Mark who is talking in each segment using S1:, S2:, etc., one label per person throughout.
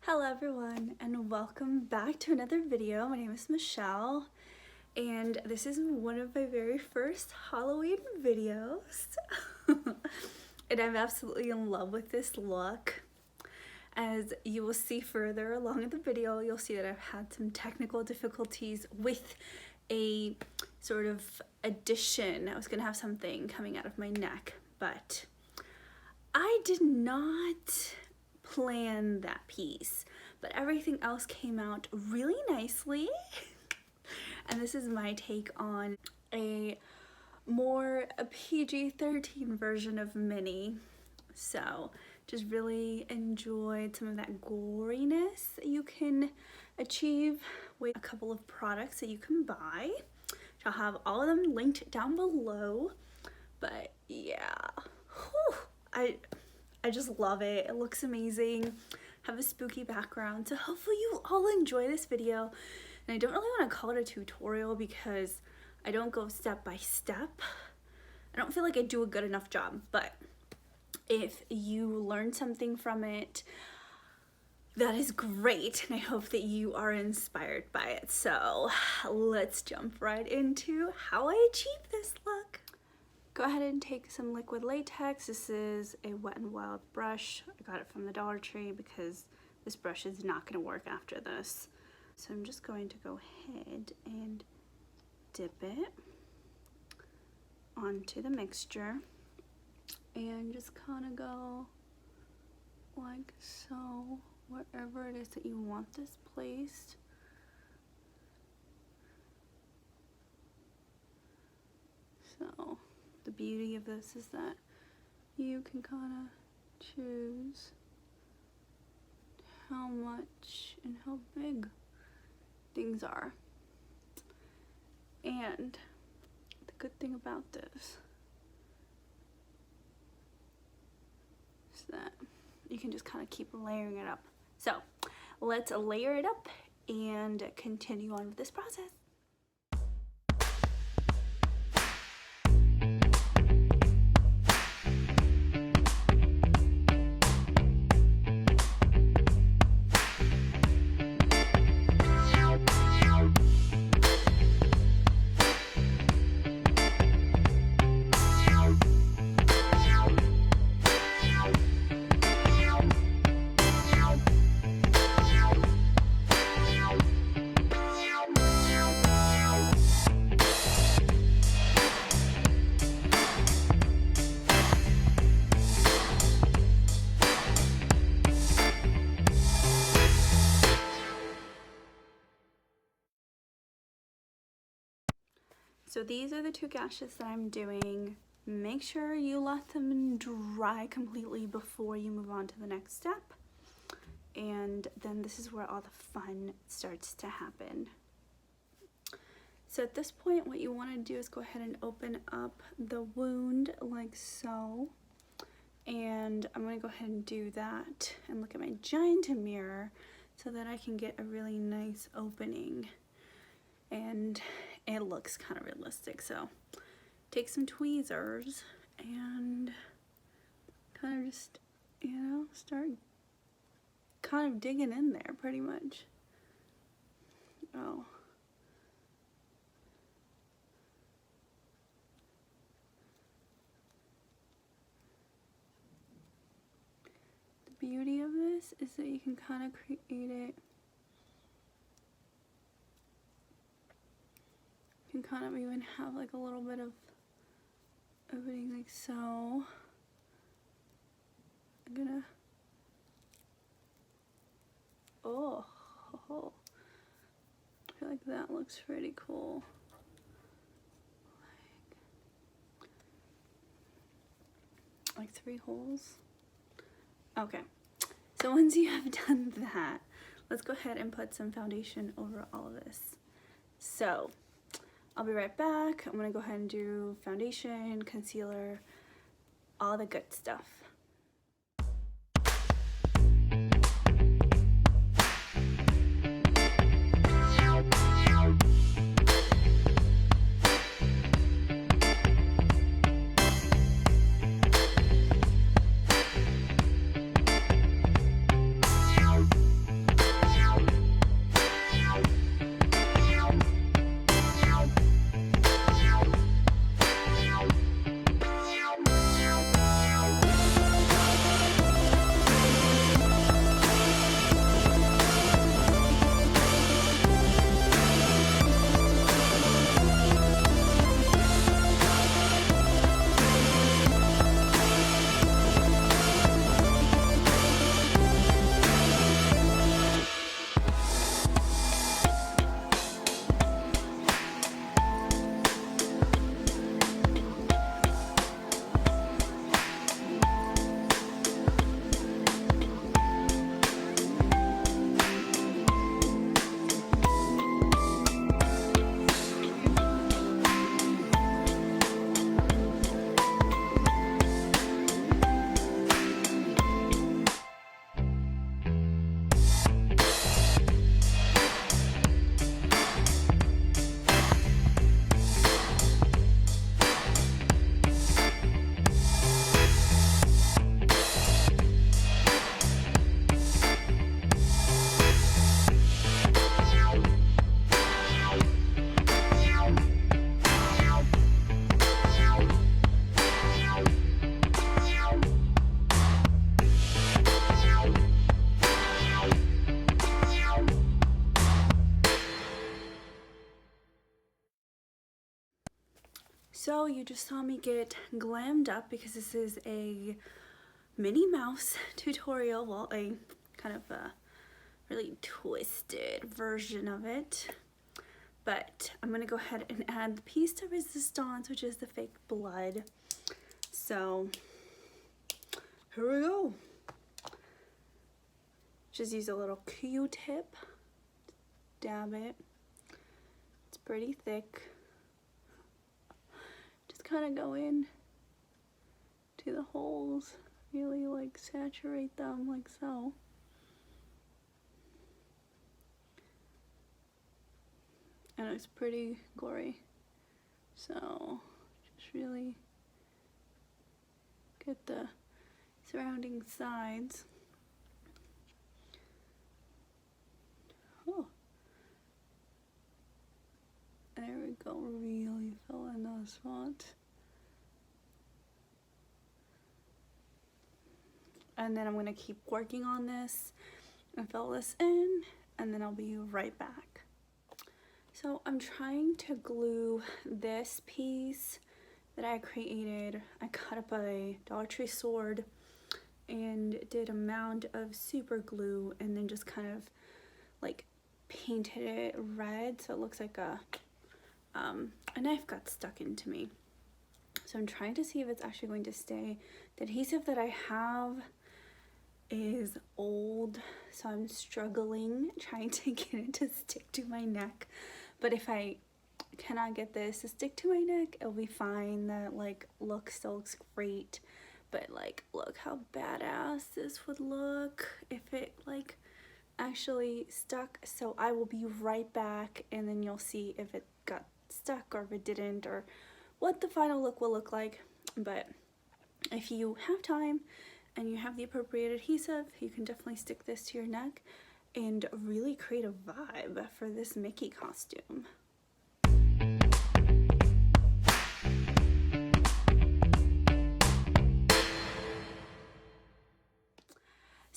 S1: Hello everyone and welcome back to another video. My name is Michelle and this is one of my very first Halloween videos and I'm absolutely in love with this look. As you will see further along in the video, you'll see that I've had some technical difficulties with a sort of addition. I was gonna have something coming out of my neck, but I did not plan that piece, but everything else came out really nicely. And this is my take on a PG-13 version of Minnie. So just really enjoyed some of that goriness that you can achieve with a couple of products that you can buy. I'll have all of them linked down below. But yeah, whew, I just love it. It looks amazing. Have a spooky background. So hopefully you all enjoy this video. And I don't really want to call it a tutorial because I don't go step by step. I don't feel like I do a good enough job, but if you learn something from it, that is great. And I hope that you are inspired by it. So let's jump right into how I achieve this look. Go ahead and take some liquid latex. This is a Wet n Wild brush. I got it from the Dollar Tree because this brush is not going to work after this. So I'm just going to go ahead and dip it onto the mixture and just kind of go like so wherever it is that you want this placed. So the beauty of this is that you can kind of choose how much and how big things are. And the good thing about this is that you can just kind of keep layering it up. So let's layer it up and continue on with this process. So these are the two gashes that I'm doing. Make sure you let them dry completely before you move on to the next step. And then this is where all the fun starts to happen. So at this point, what you want to do is go ahead and open up the wound like so. And I'm going to go ahead and do that and look at my giant mirror so that I can get a really nice opening. And it looks kind of realistic, so take some tweezers and kind of just, you know, start kind of digging in there pretty much. Oh. The beauty of this is that you can kind of create it. You can kind of even have like a little bit of opening like so. I'm gonna, oh, I feel like that looks pretty cool. Like 3 holes. Okay, so once you have done that, let's go ahead and put some foundation over all of this. So I'll be right back. I'm gonna go ahead and do foundation, concealer, all the good stuff. So you just saw me get glammed up because this is a Minnie Mouse tutorial, well, a kind of a really twisted version of it. But I'm gonna go ahead and add the piece de resistance, which is the fake blood. So here we go. Just use a little Q-tip, dab it. It's pretty thick. Just kind of go in to the holes, really like saturate them like so. And it's pretty gory, so just really get the surrounding sides. Oh, there we go, really fill in those spots. And then I'm gonna keep working on this and fill this in, and then I'll be right back. So I'm trying to glue this piece that I created. I cut up a Dollar Tree sword and did a mound of super glue and then just kind of like painted it red so it looks like a knife got stuck into me. So I'm trying to see if it's actually going to stay. The adhesive that I have is old, so I'm struggling trying to get it to stick to my neck. But if I cannot get this to stick to my neck, it'll be fine. That like look still looks great, but like look how badass this would look if it like actually stuck. So I will be right back, and then you'll see if it got stuck or if it didn't, or what the final look will look like. But if you have time and you have the appropriate adhesive, you can definitely stick this to your neck and really create a vibe for this Mickey costume.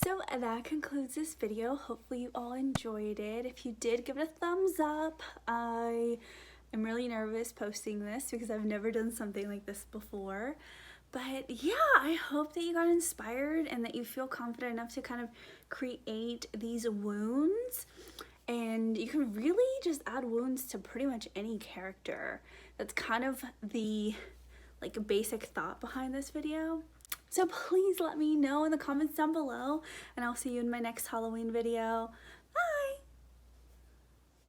S1: So that concludes this video. Hopefully you all enjoyed it. If you did, give it a thumbs up. I am really nervous posting this because I've never done something like this before. But yeah, I hope that you got inspired and that you feel confident enough to kind of create these wounds. And you can really just add wounds to pretty much any character. That's kind of the like basic thought behind this video. So please let me know in the comments down below, and I'll see you in my next Halloween video.